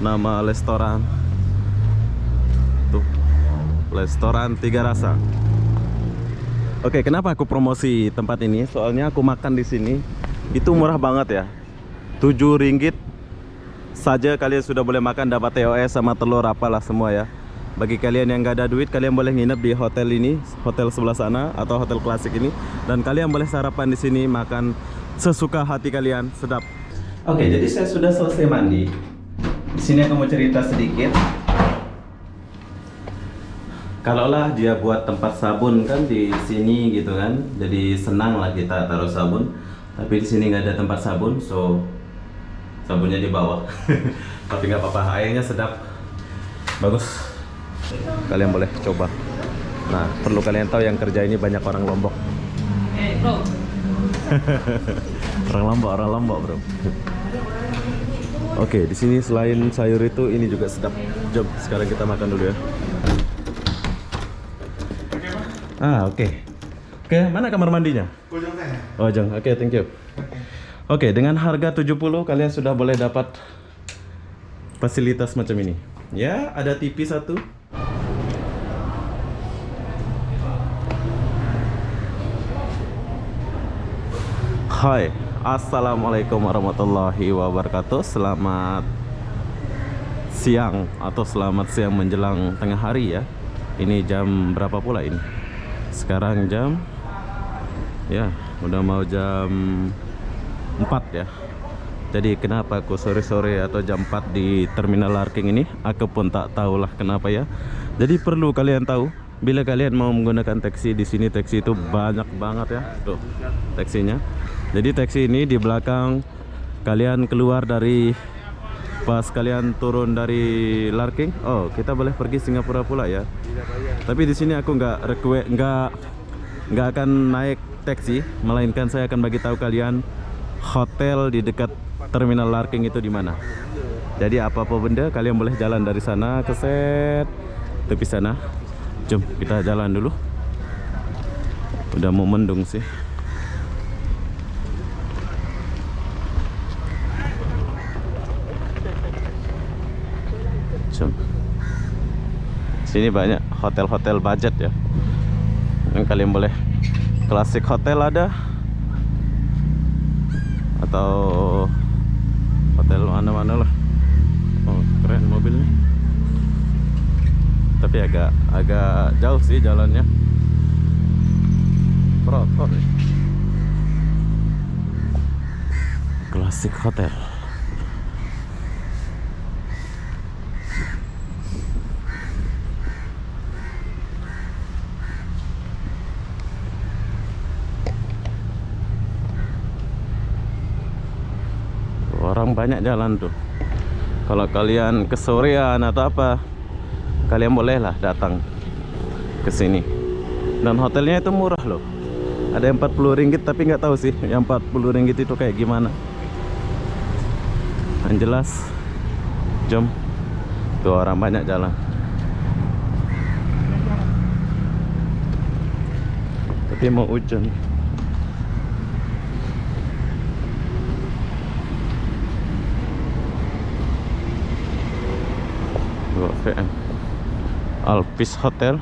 nama restoran. Tuh, restoran Tiga Rasa. Oke, kenapa aku promosi tempat ini? Soalnya aku makan di sini itu murah banget ya. 7 ringgit saja kalian sudah boleh makan, dapat TOS sama telur apalah semua ya. Bagi kalian yang gak ada duit, kalian boleh nginep di hotel ini, hotel sebelah sana atau hotel klasik ini, dan kalian boleh sarapan di sini, makan sesuka hati kalian, sedap. Oke, jadi saya sudah selesai mandi. Di sini aku mau cerita sedikit. Kalaulah dia buat tempat sabun kan di sini gitu kan, jadi senang lah kita taruh sabun. Tapi di sini nggak ada tempat sabun, so sabunnya di bawah. Tapi nggak apa-apa, airnya sedap, bagus. Kalian boleh coba. Nah, perlu kalian tahu yang kerja ini banyak orang Lombok. Bro. Orang Lombok bro. Oke, di sini selain sayur itu, ini juga sedap. Jom, sekarang kita makan dulu ya. Oke. Oke, mana kamar mandinya? Ujung saya. Oh, Jeng. Oke, thank you. Oke, dengan harga 70 kalian sudah boleh dapat fasilitas macam ini. Ya, ada TV satu. Hai, assalamualaikum warahmatullahi wabarakatuh. Selamat siang atau selamat siang menjelang tengah hari ya. Ini jam berapa pula ini? Sekarang jam, ya udah mau jam 4 ya. Jadi kenapa aku sore-sore atau jam 4 di terminal Larking ini? Aku pun tak tahulah kenapa ya. Jadi perlu kalian tahu, bila kalian mau menggunakan taksi di sini, taksi itu banyak banget ya. Tuh, taksinya. Jadi taksi ini di belakang kalian keluar dari, pas kalian turun dari Larking, oh kita boleh pergi Singapura pula ya. Tapi di sini aku nggak akan naik taksi, melainkan saya akan bagi tahu kalian hotel di dekat terminal Larking itu di mana. Jadi apa-apa benda kalian boleh jalan dari sana ke tepi sana. Jom kita jalan dulu. Udah mau mendung sih. Jom. Sini banyak hotel-hotel budget ya. Yang kalian boleh, klasik hotel ada, atau hotel mana-mana lah. Oh, keren mobilnya. Tapi agak jauh sih jalannya. Protor nih. Klasik hotel. Orang banyak jalan tuh. Kalau kalian kesorean atau apa, kalian bolehlah datang ke sini. Dan hotelnya itu murah loh. Ada yang 40 ringgit, tapi nggak tahu sih yang 40 ringgit itu kayak gimana. Yang jelas, jom. Tuh orang banyak jalan. Tapi mau hujan. VM Alpis Hotel.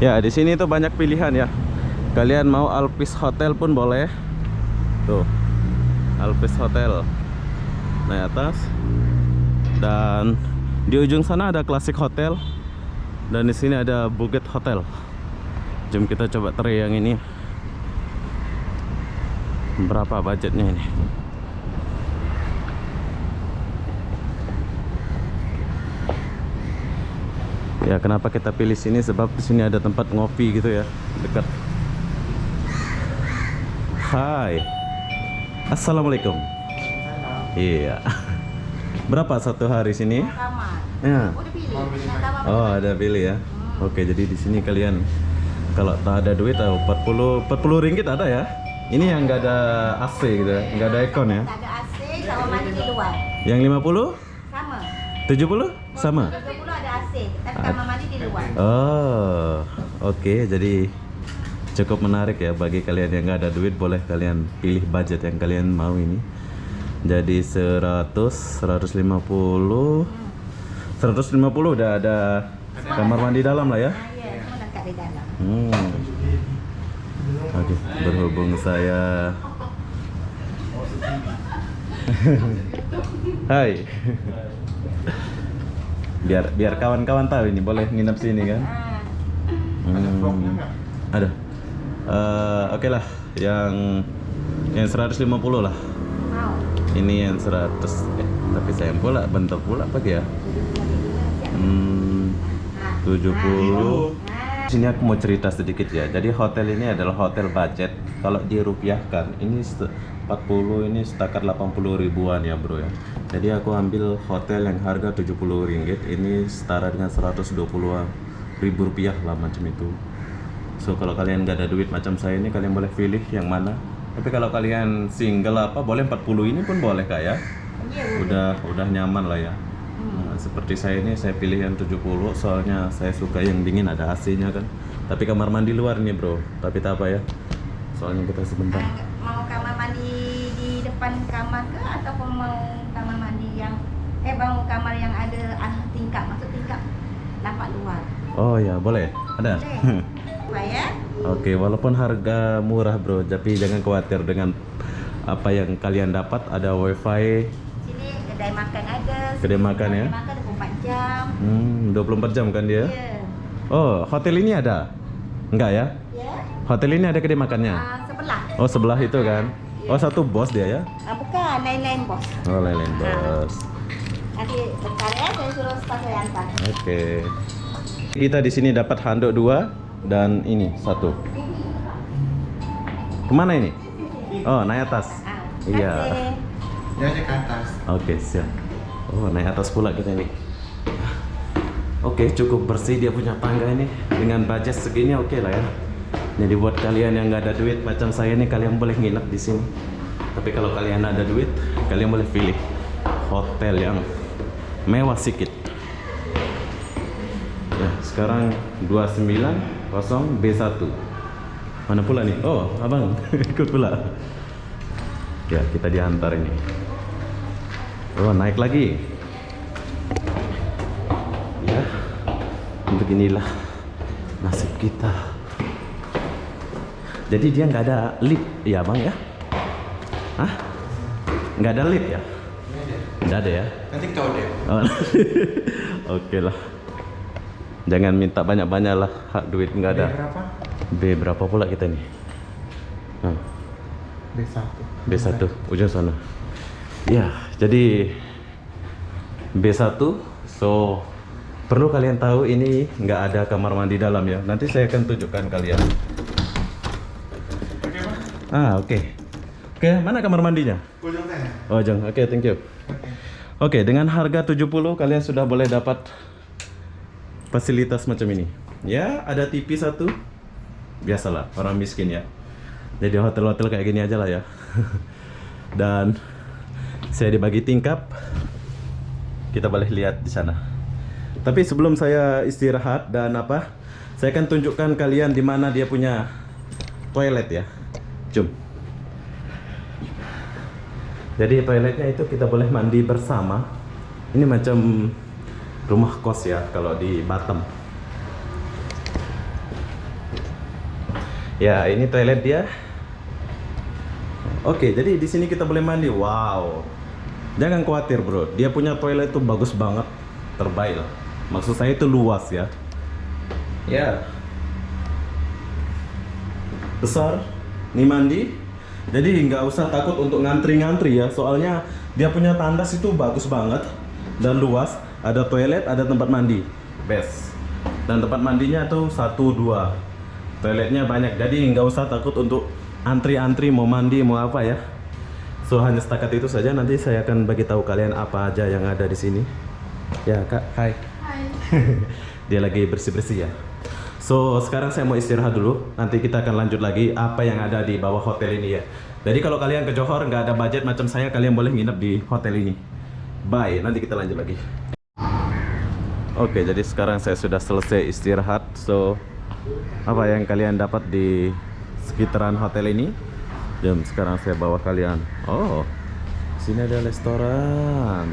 Ya, di sini tuh banyak pilihan ya. Kalian mau Alpis Hotel pun boleh. Tuh, Alpis Hotel. Naik atas. Dan di ujung sana ada Classic Hotel. Dan di sini ada Bukit Hotel. Jom kita coba try yang ini. Berapa budgetnya ini? Ya, kenapa kita pilih sini? Sebab di sini ada tempat ngopi gitu ya, dekat. Hai, assalamualaikum. Iya. Berapa satu hari sini? Ya. Oh, ada pilih ya. Oke, jadi di sini kalian kalau tak ada duit, 40 ringgit ada ya. Ini yang nggak ada AC gitu ya, nggak ada aircon ya. Ada AC sama mandi di luar. Yang 50? Sama. 70? Sama? 70 ada AC, tapi kamar mandi di luar. Oh, oke. Jadi cukup menarik ya bagi kalian yang nggak ada duit, boleh kalian pilih budget yang kalian mau ini. Jadi 100, 150 udah ada kamar mandi dalam lah ya. Iya, semua dekat di dalam. Oke, berhubung saya Hai. Biar kawan-kawan tahu ini boleh nginep sini kan. Ada. Oke lah, yang 150 lah. Mau. Ini yang 100. Tapi sayang pula, bentar pula pagi ya. 70. Sini aku mau cerita sedikit ya. Jadi hotel ini adalah hotel budget. Kalau dirupiahkan, ini 40 ini setakat 80 ribuan ya bro ya. Jadi aku ambil hotel yang harga 70 ringgit. Ini setara dengan 120 ribu rupiah lah macam itu. So kalau kalian nggak ada duit macam saya ini, kalian boleh pilih yang mana. Tapi kalau kalian single apa boleh 40 ini pun boleh kak ya. Iya, Udah nyaman lah ya. Nah, seperti saya ini saya pilih yang 70 soalnya saya suka yang dingin, ada AC-nya kan. Tapi kamar mandi luar nih bro. Tapi tak apa ya. Soalnya kita sebentar. Mau kamar mandi di depan kamar ke ataupun mau kamar mandi yang mau kamar yang ada tingkap, maksud tingkap nampak luar. Oh ya, boleh. Ada. Boleh. Ya? Oke, walaupun harga murah bro, tapi jangan khawatir dengan apa yang kalian dapat. Ada wifi. Sini kedai makan ada. Kedai makan ya? Kedai makan 24 jam. 24 jam kan dia? Iya. Oh, hotel ini ada? Enggak ya? Ya. Hotel ini ada kedai makannya? Sebelah. Oh, sebelah itu kan? Oh, satu bos dia ya? Bukan, lain-lain bos. Oh, lain-lain bos. Nanti bentar ya, saya suruh staf saya antar. Oke. Kita di sini dapat handuk 2 dan ini 1. Kemana ini? Oh, naik atas. Iya. Kasih. Dia ke atas. Oke, siap. Oh, naik atas pula kita ini. Oke, cukup bersih dia punya tangga ini. Dengan budget segini oke lah ya. Jadi buat kalian yang nggak ada duit macam saya ini, kalian boleh nginep di sini. Tapi kalau kalian ada duit, kalian boleh pilih hotel yang mewah sedikit. Ya, sekarang 290 B1. Mana pula nih? Oh, abang ikut pula. Ya, kita diantar ini. Oh, naik lagi. Ya, beginilah nasib kita. Jadi dia nggak ada lift ya bang ya? Hah? Nggak ada lift ya? Nggak ada ya? Nanti kita order. Oh. Oke lah. Jangan minta banyak-banyak lah. Hak duit nggak ada. Berapa? B berapa pula kita nih? B1. B1 ujung sana. Ya, jadi B1. So perlu kalian tahu ini nggak ada kamar mandi dalam ya. Nanti saya akan tunjukkan kalian. Oke. Oke, mana kamar mandinya? Ujung sana. Oh, ujung. Oke, thank you. Oke, dengan harga 70 kalian sudah boleh dapat fasilitas macam ini. Ya, ada TV 1. Biasalah, orang miskin ya. Jadi hotel-hotel kayak gini aja lah ya. Dan saya dibagi tingkap. Kita boleh lihat di sana. Tapi sebelum saya istirahat dan saya akan tunjukkan kalian di mana dia punya toilet ya. Jom. Jadi toiletnya itu kita boleh mandi bersama. Ini macam rumah kos ya kalau di Batam. Ya, ini toilet dia. Oke, jadi di sini kita boleh mandi. Wow. Jangan khawatir, bro. Dia punya toilet itu bagus banget, terbaik lah. Maksud saya itu luas ya. Ya. Besar. Ini mandi. Jadi nggak usah takut untuk ngantri-ngantri ya. Soalnya dia punya tandas itu bagus banget dan luas. Ada toilet, ada tempat mandi. Best. Dan tempat mandinya tuh 1, 2. Toiletnya banyak. Jadi nggak usah takut untuk antri-antri mau mandi mau apa ya. So hanya setakat itu saja. Nanti saya akan bagi tahu kalian apa aja yang ada di sini. Ya kak, hai. Hai. Dia lagi bersih-bersih ya. So sekarang saya mau istirahat dulu. Nanti kita akan lanjut lagi apa yang ada di bawah hotel ini ya. Jadi kalau kalian ke Johor nggak ada budget macam saya, kalian boleh nginep di hotel ini. Bye. Nanti kita lanjut lagi. Oke, jadi sekarang saya sudah selesai istirahat. So apa yang kalian dapat di sekitaran hotel ini. Jom sekarang saya bawa kalian. Oh, sini ada restoran.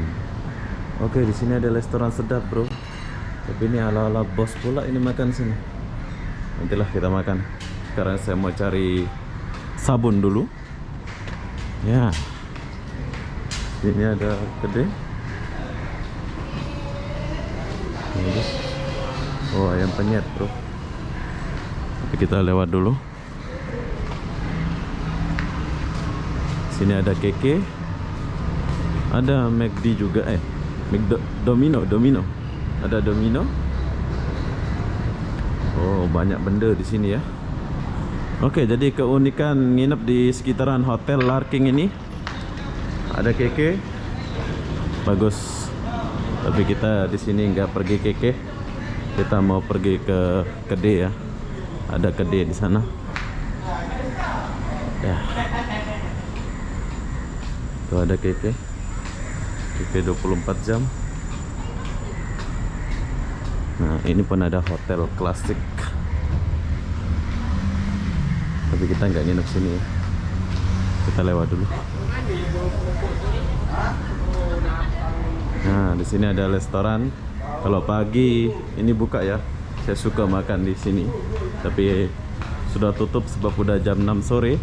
Oke, di sini ada restoran sedap, bro. Tapi ini ala-ala bos pula ini makan sini. Nantilah kita makan. Sekarang saya mau cari sabun dulu. Ya. Ini ada kedai. Ini. Oh, ayam penyet, bro. Tapi kita lewat dulu. Sini ada keke. Ada McD juga, Domino. Ada Domino. Oh, banyak benda di sini ya. Oke, jadi keunikan nginep di sekitaran Hotel Larking ini, ada keke, bagus. Tapi kita di sini nggak pergi keke, kita mau pergi ke kedai ya. Ada kedai di sana. Ya. Tuh ada keke 24 jam. Nah, ini pun ada hotel klasik. Tapi kita nggak nginep sini ya. Kita lewat dulu. Nah, di sini ada restoran. Kalau pagi ini buka ya. Saya suka makan di sini. Tapi sudah tutup sebab udah jam 6 sore.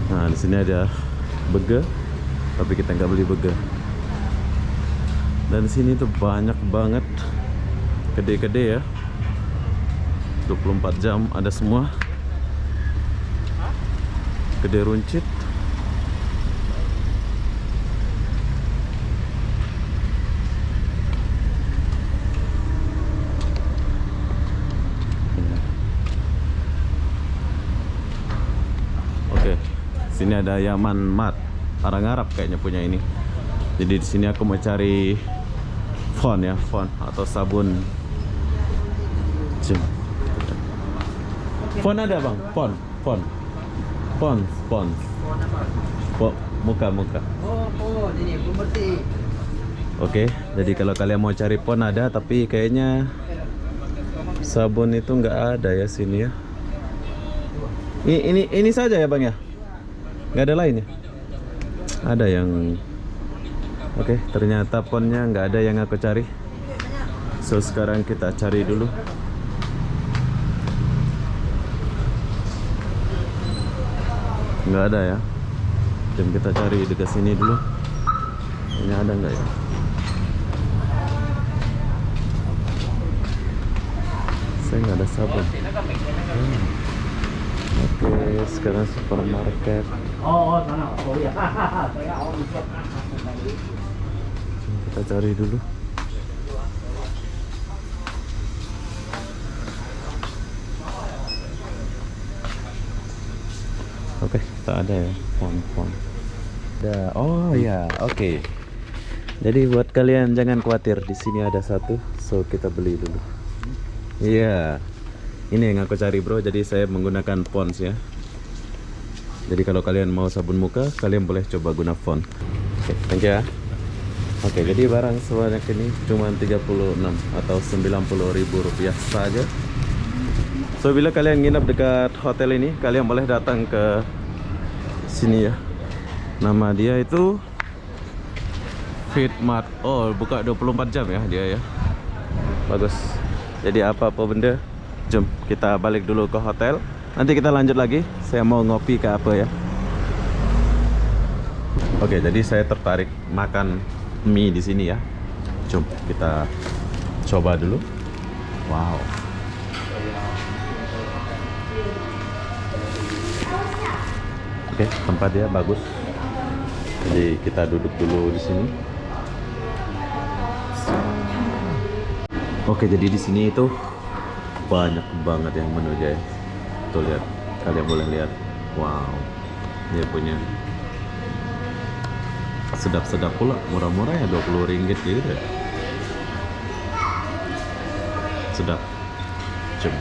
Nah, di sini ada burger. Tapi kita nggak beli burger. Dan di sini tuh banyak banget kedai-kedai ya. 24 jam ada semua. Kedai runcit. Oke, sini ada Yaman Mat. Orang Arab kayaknya punya ini. Jadi di sini aku mau cari font ya, font atau sabun. Font ada bang, font. Muka. Oh, ini pembersih. Oke, jadi kalau kalian mau cari font ada, tapi kayaknya sabun itu nggak ada ya sini ya. Ini saja ya bang ya, nggak ada lain ya? Ada yang oke, ternyata fontnya nggak ada yang aku cari. So sekarang kita cari dulu. Nggak ada ya. Jom kita cari dekat sini dulu. Ini ada nggak ya? Saya nggak ada sabun. Oke, sekarang supermarket. Kita cari dulu. Oke, tak ada ya font. Ada. Oh ya, oke. Jadi buat kalian jangan khawatir, di sini ada satu, so kita beli dulu. Iya. Ini yang aku cari, bro. Jadi saya menggunakan Pond's ya. Jadi kalau kalian mau sabun muka, kalian boleh coba guna font. Oke, thank you ya. Oke, jadi barang sebanyak ini cuma 36 atau 90.000 rupiah saja. So bila kalian nginap dekat hotel ini, kalian boleh datang ke sini ya. Nama dia itu Fit Mart. Oh, buka 24 jam ya dia ya. Bagus. Jadi apa-apa benda, jom kita balik dulu ke hotel. Nanti kita lanjut lagi. Saya mau ngopi ke apa ya. Oke, jadi saya tertarik makan mie di sini ya. Jom kita coba dulu. Wow. Oke, tempat dia bagus. Jadi kita duduk dulu di sini. Oke, jadi di sini itu banyak banget yang menu guys. Tuh lihat, kalian boleh lihat. Wow, dia punya sedap-sedap pula, murah-murah ya, 20 ringgit gitu ya. Sedap. Jom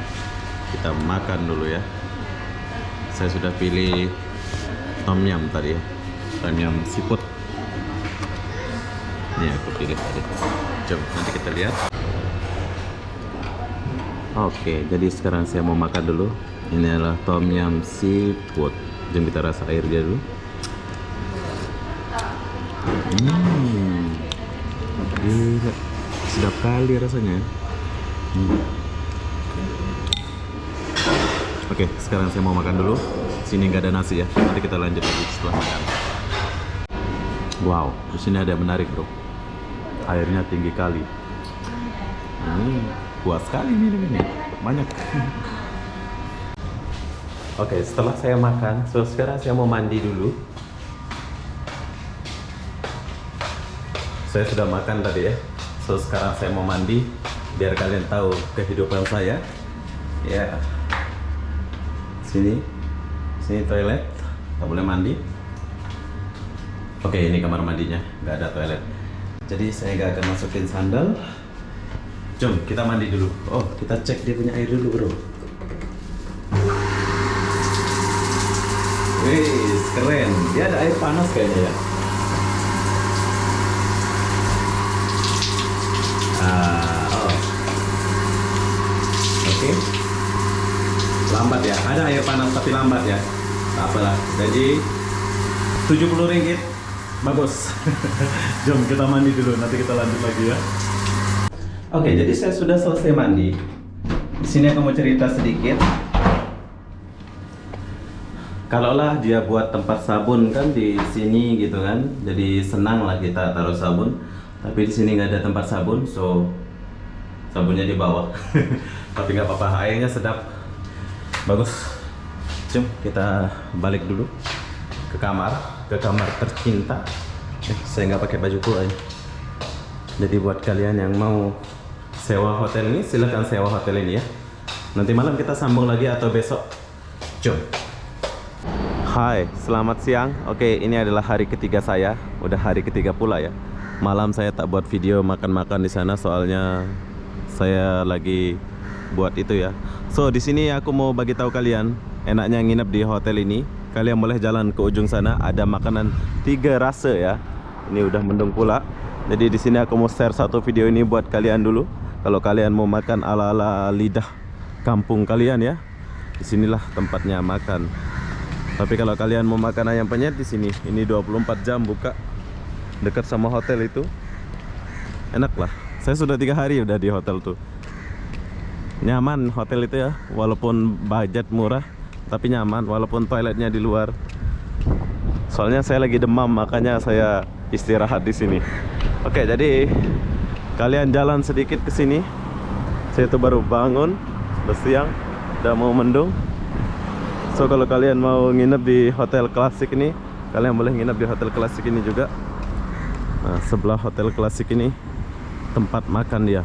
kita makan dulu ya. Saya sudah pilih tom yum tadi ya, tom yum seafood. Ini aku pilih tadi. Jom nanti kita lihat. Oke, jadi sekarang saya mau makan dulu. Ini adalah tom yum seafood. Jom kita rasa air dia dulu. Gila, sedap kali rasanya. Oke, sekarang saya mau makan dulu. Sini nggak ada nasi ya. Nanti kita lanjut lagi setelah makan. Wow, di sini ada yang menarik bro. Airnya tinggi kali. Puas sekali minum ini. Banyak. Oke, setelah saya makan, sekarang saya mau mandi dulu. Saya sudah makan tadi ya. Sekarang saya mau mandi biar kalian tahu kehidupan saya. Ya. Sini toilet, nggak boleh mandi. Oke, ini kamar mandinya, nggak ada toilet. Jadi saya nggak akan masukin sandal. Jom kita mandi dulu. Oh, kita cek dia punya air dulu bro. Wih, keren. Dia ada air panas kayaknya ya. Oke. Lambat ya. Ada air panas tapi lambat ya. Tak apalah. Jadi 70 ringgit. Bagus. Jom kita mandi dulu. Nanti kita lanjut lagi ya. Oke, jadi saya sudah selesai mandi. Di sini aku mau cerita sedikit. Kalaulah dia buat tempat sabun kan di sini gitu kan, jadi senang lah kita taruh sabun. Tapi di sini nggak ada tempat sabun, so sabunnya di bawah. Tapi nggak apa-apa, airnya sedap, bagus. Jom kita balik dulu ke kamar tercinta. Saya nggak pakai baju pula ya. Jadi buat kalian yang mau sewa hotel ini, silahkan sewa hotel ini ya. Nanti malam kita sambung lagi atau besok. Jom. Hai, selamat siang. Oke, ini adalah hari ketiga saya. Udah hari ketiga pula ya. Malam saya tak buat video makan-makan di sana soalnya saya lagi buat itu ya. So, di sini aku mau bagi tahu kalian, enaknya nginep di hotel ini. Kalian boleh jalan ke ujung sana, ada makanan 3 rasa ya. Ini udah mendung pula. Jadi di sini aku mau share satu video ini buat kalian dulu. Kalau kalian mau makan ala-ala lidah kampung kalian ya, disinilah tempatnya makan. Tapi kalau kalian mau makan ayam penyet di sini, ini 24 jam buka, dekat sama hotel itu. Enak lah. Saya sudah 3 hari udah di hotel tuh. Nyaman hotel itu ya, walaupun budget murah, tapi nyaman walaupun toiletnya di luar. Soalnya saya lagi demam, makanya saya istirahat di sini. Oke, jadi kalian jalan sedikit ke sini. Saya tuh baru bangun, udah siang, udah mau mendung. So kalau kalian mau nginep di hotel klasik ini, kalian boleh nginep di hotel klasik ini juga. Nah, sebelah hotel klasik ini tempat makan dia.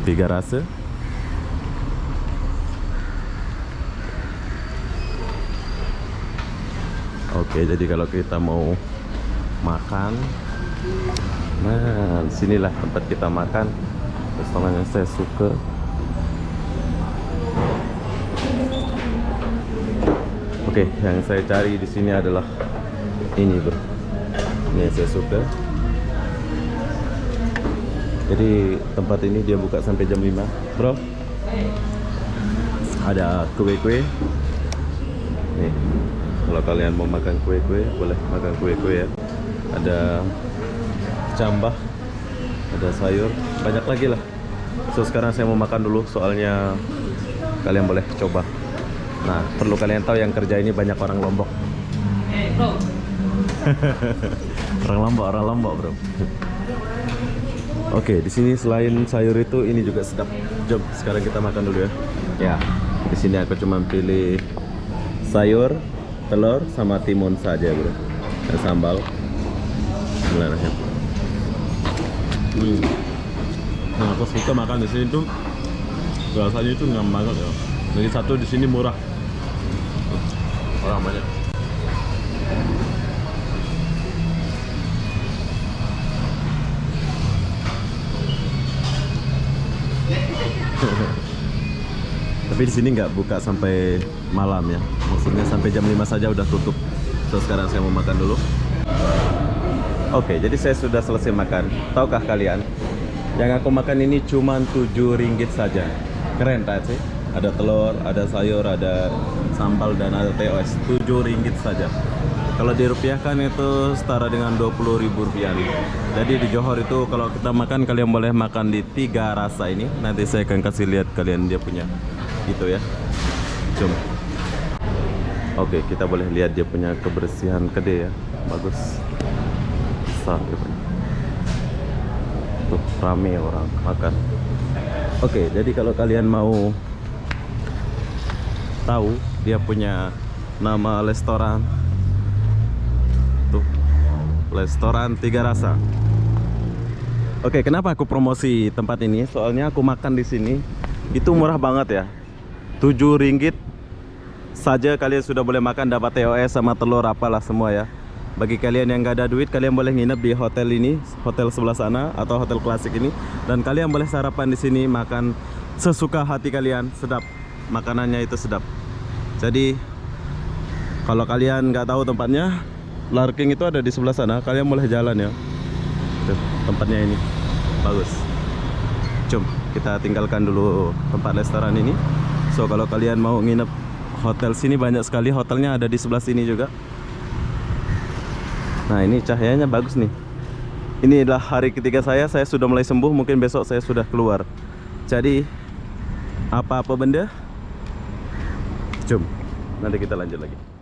Tiga rasa. Oke, jadi kalau kita mau makan, nah sinilah tempat kita makan. Restoran yang saya suka. Oke, yang saya cari di sini adalah ini bro. Ini yang saya suka. Jadi tempat ini dia buka sampai jam 5 bro. Ada kue-kue. Nih, kalau kalian mau makan kue-kue, boleh makan kue-kue ya. Ada cambah, ada sayur, banyak lagi lah. So sekarang saya mau makan dulu, soalnya kalian boleh coba. Nah, perlu kalian tahu yang kerja ini banyak orang Lombok. Bro. Orang Lombok bro. Oke, di sini selain sayur itu, ini juga sedap. Jom, sekarang kita makan dulu ya. Ya, di sini aku cuma pilih sayur, telur, sama timun saja bro. Dan sambal. Bismillahirrahmanirrahim. Nah, aku suka makan di sini tuh rasanya itu nggak banget ya. Jadi satu di sini murah. Orang banyak. Tapi di sini nggak buka sampai malam ya. Maksudnya sampai jam 5 saja udah tutup. So sekarang saya mau makan dulu. Oke, jadi saya sudah selesai makan. Tahukah kalian, yang aku makan ini cuma 7 ringgit saja. Keren tak sih? Ada telur, ada sayur, ada sambal, dan ada TOS. 7 ringgit saja. Kalau dirupiahkan itu setara dengan 20.000 rupiah. Jadi di Johor itu kalau kita makan, kalian boleh makan di 3 rasa ini. Nanti saya akan kasih lihat kalian dia punya gitu ya. Cuma oke, kita boleh lihat dia punya kebersihan kedai ya. Bagus. Besar dia punya. Tuh, rame orang makan. Oke, jadi kalau kalian mau tahu dia punya nama restoran, tuh, restoran 3 rasa. Oke, kenapa aku promosi tempat ini? Soalnya aku makan di sini itu murah banget ya. 7 ringgit saja kalian sudah boleh makan, dapat TOS sama telur apalah semua ya. Bagi kalian yang gak ada duit, kalian boleh nginep di hotel ini, hotel sebelah sana atau hotel klasik ini, dan kalian boleh sarapan di sini, makan sesuka hati kalian. Sedap, makanannya itu sedap. Jadi kalau kalian nggak tahu tempatnya, Larking itu ada di sebelah sana, kalian boleh jalan ya. Tuh, tempatnya ini bagus. Cum, kita tinggalkan dulu tempat restoran ini. So kalau kalian mau nginep hotel sini, banyak sekali hotelnya ada di sebelah sini juga. Nah, ini cahayanya bagus nih. Ini adalah hari ketiga saya sudah mulai sembuh, mungkin besok saya sudah keluar. Jadi apa-apa benda, jom nanti kita lanjut lagi.